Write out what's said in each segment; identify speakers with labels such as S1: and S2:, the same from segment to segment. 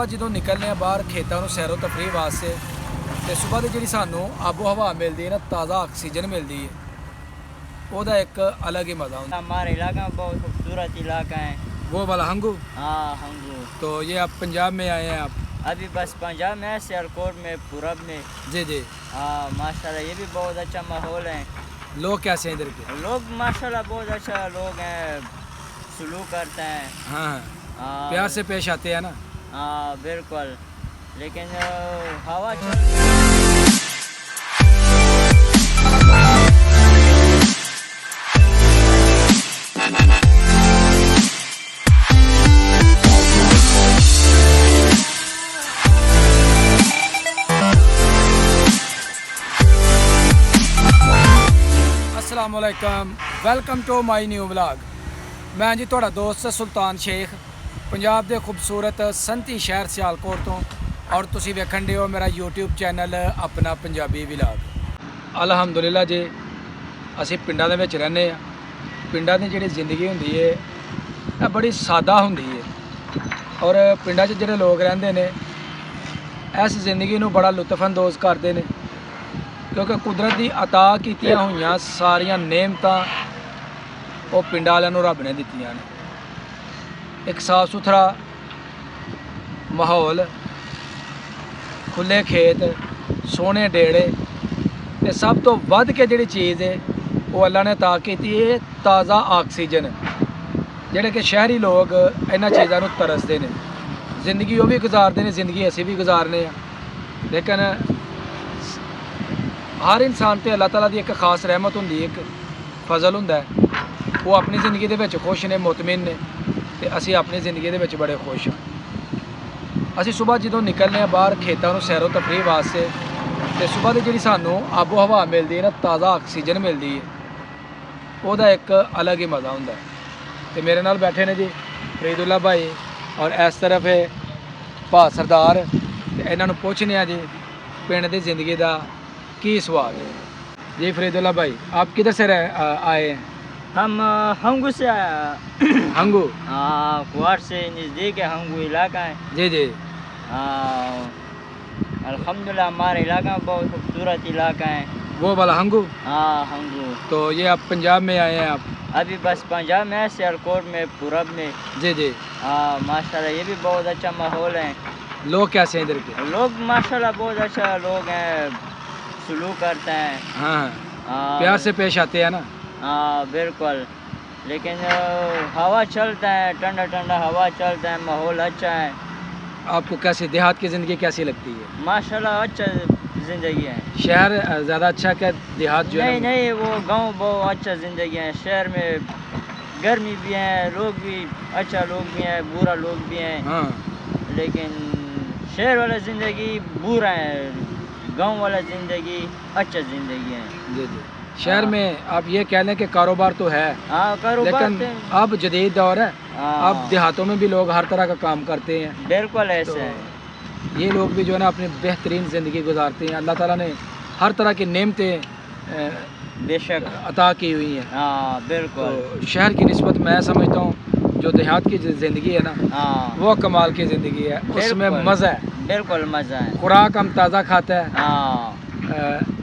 S1: ਜਦੋਂ ਨਿਕਲਨੇ ਆ ਬਾਹਰ ਖੇਤਾਂ ਨੂੰ ਸੈਰੋ ਤਫਰੀਹ ਵਾਸਤੇ ਤੇ ਸਵੇਰ ਦੀ ਜਿਹੜੀ ਸਾਨੂੰ ਆਬੋ ਹਵਾ ਮਿਲਦੀ है ना, ताज़ा ऑक्सीजन मिलती है, ਉਹਦਾ ਇੱਕ अलग ही मज़ा होता है।
S2: हमारे इलाका बहुत खूबसूरत इलाका है।
S1: वो वाला हंगू।
S2: हाँ हंगू।
S1: तो ये आप पंजाब में आए हैं आप?
S2: अभी बस पंजाब में, सियालकोट में, पूरब में।
S1: जी जी।
S2: हाँ माशाल्लाह, ये भी बहुत अच्छा माहौल है।
S1: लोग कैसे हैं इधर के?
S2: लोग माशाल्लाह बहुत अच्छा लोग हैं, सलूक करते हैं।
S1: हाँ
S2: हाँ
S1: प्यार से पेश आते हैं ना।
S2: हाँ बिल्कुल, लेकिन हवा चल
S1: अस्सलामुअलैकुम, welcome to my new vlog. मैं जी थोड़ा दोस्त सुल्तान शेख, पंजाब के खूबसूरत संती शहर सियालकोट तो, और तुसी वेखण दे हो मेरा यूट्यूब चैनल अपना पंजाबी व्लॉग। अलहमदुलिल्लाह जी, असी पिंडां दे विच रहने आ। पिंडां दी जिहड़ी जिंदगी हुंदी है ये बड़ी सादा हुंदी है, और पिंडां च जिहड़े लोग रहिंदे ने इस जिंदगी नूं बड़ा लुत्फअंदोज़ करदे ने, क्योंकि कुदरत की अता कीतियां हुई सारियां नेमतां वो पिंडां वालियां नूं रब ने दित्तियां ने। एक साफ सुथरा माहौल, खुले खेत, सोहने डेड़े, ते सब तो वध के जिहड़ी चीज़ है वो अल्लाह ने अता कीती है ताज़ा ऑक्सीजन, जिहड़े कि शहरी लोग इन्हां चीज़ां नूं तरसदे ने। जिंदगी वो भी गुजारदे ने, जिंदगी असीं भी गुजारने आ, लेकिन हर इंसान ते अल्लाह ताला दी एक खास रहमत हुंदी, एक फजल हुंदा है। वो अपनी ज़िंदगी दे विच खुश ने, मुतमिन ने, ते असीं अपनी ज़िंदगी दे विच बड़े खुश हाँ। असीं सुबह ਜਦੋਂ निकलने आ बाहर खेतां नूं सैरो तफरीह वास्ते, ते सुबह दी जिहड़ी सानूं आबो हवा मिलदी है ना, ताज़ा ऑक्सीजन मिलदी है, ਉਹਦਾ एक अलग ही मज़ा हुंदा है। ते मेरे नाल बैठे ने जी फरीदुल्ला भाई, और इस तरफ है भा सरदार, ते इन्हां नूं पुछने आ जी पिंड दी ज़िंदगी दा की स्वाद है। जी फरीदुल्ला भाई, आप किधर से आए हैं?
S2: हम हंगू से आया।
S1: हंगू?
S2: हाँ कुआर से नज़दीक है, हंगू इलाका है।
S1: जी जी।
S2: अल्हम्दुलिल्लाह हमारे इलाका में बहुत खूबसूरत इलाका है।
S1: वो वाला हंगू?
S2: हाँ हंगू।
S1: तो ये आप पंजाब में आए हैं आप?
S2: अभी बस पंजाब में, सियालकोट में, पूरब में।
S1: जी जी।
S2: हाँ माशाल्लाह, ये भी बहुत अच्छा माहौल है।
S1: लोग कैसे हैं इधर के?
S2: लोग माशाल्लाह बहुत अच्छा लोग हैं, सलूक करते हैं।
S1: हाँ प्यार से पेश आते हैं ना।
S2: हाँ बिल्कुल, लेकिन हवा चलता है, ठंडा ठंडा हवा चलता है, माहौल अच्छा है।
S1: आपको कैसी देहात की ज़िंदगी कैसी लगती है?
S2: माशाल्लाह अच्छा ज़िंदगी है।
S1: शहर ज़्यादा अच्छा क्या देहात जो है?
S2: नहीं वो गांव बहुत अच्छा ज़िंदगी है। शहर में गर्मी भी है, लोग भी अच्छा लोग भी हैं, बुरा लोग भी हैं।
S1: हाँ
S2: लेकिन शहर वाला ज़िंदगी बुरा है, गांव वाला ज़िंदगी अच्छा ज़िंदगी है।
S1: जी जी। शहर में आप ये कह लें कि कारोबार तो है,
S2: हाँ कारोबार,
S1: लेकिन अब जदीद दौर है, अब देहातों में भी लोग हर तरह का काम करते हैं।
S2: बिल्कुल ऐसे
S1: तो
S2: है।
S1: ये लोग भी जो है ना अपनी बेहतरीन ज़िंदगी गुजारते हैं। अल्लाह ताला ने हर तरह की नेमतें
S2: बेशक
S1: अता की हुई हैं।
S2: हाँ बिल्कुल।
S1: तो शहर की निस्बत मैं समझता हूँ जो देहात की ज़िंदगी है ना,
S2: हाँ
S1: वो कमाल की ज़िंदगी है, उसमें मज़ा है। बिल्कुल
S2: मज़ा है।
S1: खुराक हम ताज़ा खाते हैं,
S2: हाँ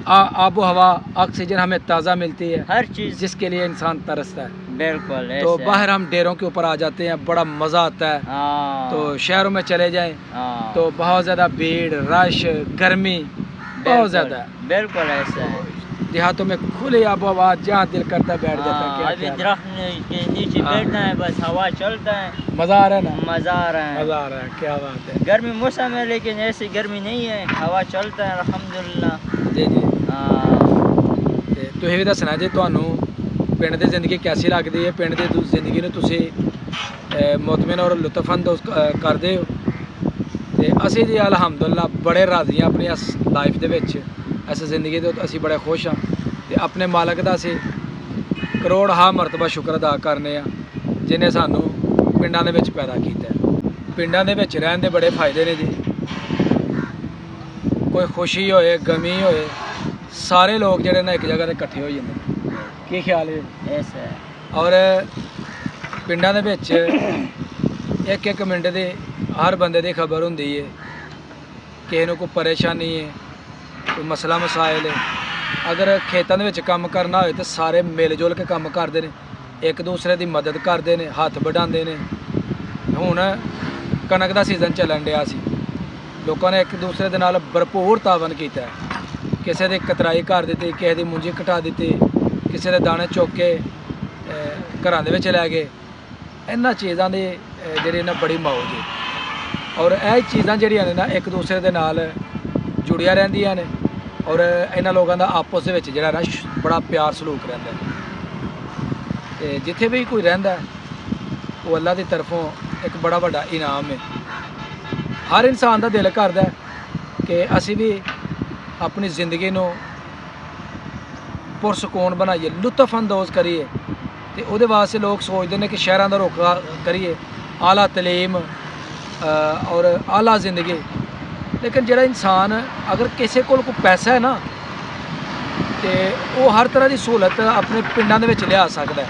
S1: आबो हवा ऑक्सीजन हमें ताज़ा मिलती है,
S2: हर चीज़,
S1: जिसके लिए इंसान तरसता है।
S2: बिल्कुल
S1: तो
S2: ऐसे
S1: बाहर हम डेरों के ऊपर आ जाते हैं, बड़ा मज़ा आता है।
S2: हाँ
S1: तो शहरों में चले जाएं
S2: हाँ
S1: तो बहुत ज़्यादा भीड़, रश, गर्मी बहुत ज़्यादा है।
S2: बिल्कुल ऐसा है।
S1: देहातों में खुली आबो हवा, जहाँ दिल करता बैठ जाता है।
S2: हाँ, अभी दरख्त के नीचे बैठना है, बस हवा चलता है,
S1: मज़ा आ रहा है ना?
S2: मज़ा आ रहा है,
S1: मज़ा आ रहा है, क्या बात है।
S2: गर्मी मौसम है लेकिन ऐसी गर्मी नहीं है, हवा चलता है अल्हम्दुलिल्लाह।
S1: जी जी।
S2: हाँ
S1: ਤੁਸੀਂ ਵੀ ਦੱਸਣਾ ਜੇ ਤੁਹਾਨੂੰ ਪਿੰਡ ਦੀ ਜ਼ਿੰਦਗੀ ਕੈਸੀ ਲੱਗਦੀ ਹੈ, ਪਿੰਡ ਦੀ ਜ਼ਿੰਦਗੀ ਨੂੰ ਤੁਸੀਂ ਮੁਤਮਿਨ ਔਰ ਲੁਤਫਅੰਦੋਜ਼ ਕਰਦੇ ਹੋ। ਤੇ ਅਸੀਂ ਜੀ ਅਲਹਮਦੁਲਿल्लाह ਬੜੇ ਰਾਜ਼ੀ ਹਾਂ ਆਪਣੀ ਇਸ ਲਾਈਫ ਦੇ ਵਿੱਚ, ਇਸ ਜ਼ਿੰਦਗੀ ਦੇ ਅਸੀਂ ਬੜੇ ਖੁਸ਼ ਹਾਂ, ਤੇ ਆਪਣੇ ਮਾਲਕ ਦਾ ਅਸੀਂ ਕਰੋੜ ਹਾਂ ਮਰਤਬਾ ਸ਼ੁਕਰ ਅਦਾ ਕਰਨੇ ਆ, ਜਿਨੇ ਸਾਨੂੰ ਪਿੰਡਾਂ ਦੇ ਵਿੱਚ ਪੈਦਾ ਕੀਤਾ। ਪਿੰਡਾਂ ਦੇ ਵਿੱਚ ਰਹਿਣ ਦੇ ਬੜੇ ਫਾਇਦੇ ਨੇ ਜੀ। कोई खुशी होए, गमी होए, सारे लोग जेडे ना एक जगह ते इकट्ठे हो जाते। की ख्याल है?
S2: ऐसा है।
S1: और पिंडां दे विच ਇੱਕ ਇੱਕ ਮਿੰਟ ਦੇ ਹਰ ਬੰਦੇ ਦੀ ਖਬਰ ਹੁੰਦੀ ਹੈ। ਕਿਸੇ ਨੂੰ ਕੋਈ ਪਰੇਸ਼ਾਨੀ ਹੈ, ਕੋਈ ਮਸਲਾ ਮਸਾਇਲ ਹੈ। ਅਗਰ ਖੇਤਾਂ ਦੇ ਵਿੱਚ ਕੰਮ ਕਰਨਾ ਹੋਏ ਤਾਂ ਸਾਰੇ ਮਿਲ ਜੁਲ ਕੇ ਕੰਮ ਕਰਦੇ ਨੇ, ਇੱਕ ਦੂਸਰੇ ਦੀ ਮਦਦ ਕਰਦੇ ਨੇ, ਹੱਥ ਵਡਾਉਂਦੇ ਨੇ। ਹੁਣ ਕਣਕ ਦਾ ਸੀਜ਼ਨ ਚੱਲਣ ਡਿਆ ਸੀ, ਲੋਕਾਂ ਨੇ ਇੱਕ ਦੂਸਰੇ ਦੇ ਨਾਲ ਭਰਪੂਰ ਤਾਵਨ ਕੀਤਾ। ਕਿਸੇ ਦੀ ਕਤਰਾਈ ਕਰ ਦਿੱਤੀ, ਕਿਸੇ ਦੀ ਮੁੰਜੀ ਕਟਾ ਦਿੱਤੀ, ਕਿਸੇ ਦੇ ਦਾਣੇ ਚੁੱਕ ਕੇ ਘਰਾਂ ਦੇ ਵਿੱਚ ਲੈ ਗਏ। ਇਹਨਾਂ ਚੀਜ਼ਾਂ ਦੇ ਜਿਹੜੇ ਨਾ ਬੜੀ ਮੌਜ ਹੈ। ਔਰ ਇਹ ਚੀਜ਼ਾਂ ਜਿਹੜੀਆਂ ਨੇ ਨਾ ਇੱਕ ਦੂਸਰੇ ਦੇ ਨਾਲ ਜੁੜੀਆਂ ਰਹਿੰਦੀਆਂ ਨੇ। ਔਰ ਇਹਨਾਂ ਲੋਕਾਂ ਦਾ ਆਪਸ ਦੇ ਵਿੱਚ ਜਿਹੜਾ ਨਾ ਬੜਾ ਪਿਆਰ ਸਲੂਕ ਰਹਿੰਦਾ। ਤੇ ਜਿੱਥੇ ਵੀ ਕੋਈ ਰਹਿੰਦਾ ਉਹ ਅੱਲਾ ਦੀ ਤਰਫੋਂ ਇੱਕ ਬੜਾ ਵੱਡਾ ਇਨਾਮ ਹੈ। ਹਰ ਇਨਸਾਨ ਦਾ ਦਿਲ ਕਰਦਾ ਕਿ ਅਸੀਂ ਵੀ ਆਪਣੀ ਜ਼ਿੰਦਗੀ ਨੂੰ ਪੁਰਸਕੂਨ ਬਣਾਈਏ, ਲੁਤਫ ਅੰਦੋਜ਼ ਕਰੀਏ। ਤੇ ਉਹਦੇ ਵਾਸਤੇ ਲੋਕ ਸੋਚਦੇ ਨੇ ਕਿ ਸ਼ਹਿਰਾਂ ਦਾ ਰੁੱਖ ਕਰੀਏ, ਆਲਾ ਤਲੀਮ ਔਰ ਆਲਾ ਜ਼ਿੰਦਗੀ। ਲੇਕਿਨ ਜਿਹੜਾ ਇਨਸਾਨ ਅਗਰ ਕਿਸੇ ਕੋਲ ਕੋਈ ਪੈਸਾ ਹੈ ਨਾ ਤੇ ਉਹ ਹਰ ਤਰ੍ਹਾਂ ਦੀ ਸਹੂਲਤ ਆਪਣੇ ਪਿੰਡਾਂ ਦੇ ਵਿੱਚ ਲਿਆ ਸਕਦਾ ਹੈ।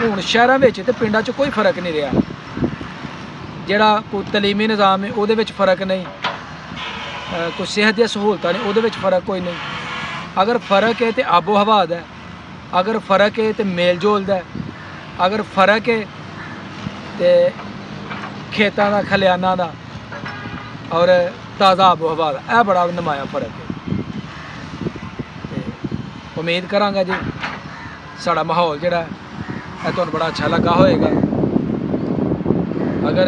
S1: ਹੁਣ ਸ਼ਹਿਰਾਂ ਵਿੱਚ ਤੇ ਪਿੰਡਾਂ 'ਚ ਕੋਈ ਫਰਕ ਨਹੀਂ ਰਿਹਾ। ਜਿਹੜਾ ਕੋਈ ਤਲੀਮੀ ਨਿਜ਼ਾਮ ਹੈ ਉਹਦੇ ਵਿੱਚ ਫਰਕ ਨਹੀਂ, ਕੋਈ ਸਿਹਤ ਦੀਆਂ ਸਹੂਲਤਾਂ ਨੇ ਉਹਦੇ ਵਿੱਚ ਫਰਕ ਕੋਈ ਨਹੀਂ। ਅਗਰ ਫਰਕ ਹੈ ਤੇ ਆਬੋ ਹਵਾ ਦਾ, ਅਗਰ ਫਰਕ ਹੈ ਤੇ ਮੇਲ ਜੋਲ ਦਾ, ਅਗਰ ਫਰਕ ਹੈ ਤੇ ਖੇਤਾਂ ਦਾ, ਖਲਿਆਨਾਂ ਦਾ ਔਰ ਤਾਜ਼ਾ ਆਬੋ ਹਵਾ ਦਾ, ਇਹ ਬੜਾ ਨਮਾਇਆ ਫਰਕ ਹੈ। ਤੇ ਉਮੀਦ ਕਰਾਂਗਾ ਜੀ ਸਾਡਾ ਮਾਹੌਲ ਜਿਹੜਾ ਇਹ ਤੁਹਾਨੂੰ ਬੜਾ ਅੱਛਾ ਲੱਗਾ ਹੋਏਗਾ। ਅਗਰ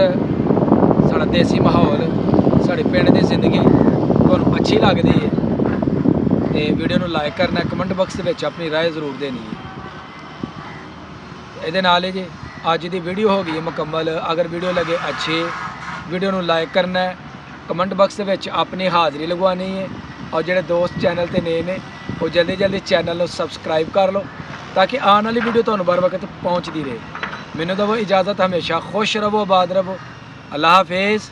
S1: ਸਾਡਾ ਦੇਸੀ ਮਾਹੌਲ, ਸਾਡੇ ਪਿੰਡ ਦੀ ਜ਼ਿੰਦਗੀ ਤੁਹਾਨੂੰ ਅੱਛੀ ਲੱਗਦੀ ਹੈ ਤੇ ਵੀਡੀਓ ਨੂੰ ਲਾਈਕ ਕਰਨਾ, ਕਮੈਂਟ ਬਾਕਸ ਦੇ ਵਿੱਚ ਆਪਣੀ ਰਾਏ ਜ਼ਰੂਰ ਦੇਣੀ ਹੈ। ਇਹਦੇ ਨਾਲ ਹੀ ਜੀ ਅੱਜ ਦੀ ਵੀਡੀਓ ਹੋ ਗਈ ਹੈ ਮੁਕੰਮਲ। ਅਗਰ ਵੀਡੀਓ ਲੱਗੇ ਅੱਛੀ, ਵੀਡੀਓ ਨੂੰ ਲਾਈਕ ਕਰਨਾ ਹੈ, ਕਮੈਂਟ ਬਾਕਸ ਦੇ ਵਿੱਚ ਆਪਣੀ ਹਾਜ਼ਰੀ ਲਗਵਾਉਣੀ ਹੈ। ਔਰ ਜਿਹੜੇ ਦੋਸਤ ਚੈਨਲ ਤੇ ਨਏ ਨੇ ਉਹ ਜਲਦੀ ਚੈਨਲ ਨੂੰ ਸਬਸਕ੍ਰਾਈਬ ਕਰ ਲਓ ਤਾਂ ਕਿ ਆਉਣ ਵਾਲੀ ਵੀਡੀਓ ਤੁਹਾਨੂੰ बर वक्त ਪਹੁੰਚਦੀ ਰਹੇ। ਮੈਨੂੰ ਦਵੋ ਇਜਾਜ਼ਤ, ਹਮੇਸ਼ਾ ਖੁਸ਼ ਰਹੋ, ਆਬਾਦ ਰਹੋ। ਅੱਲਾ ਹਾਫਿਜ਼।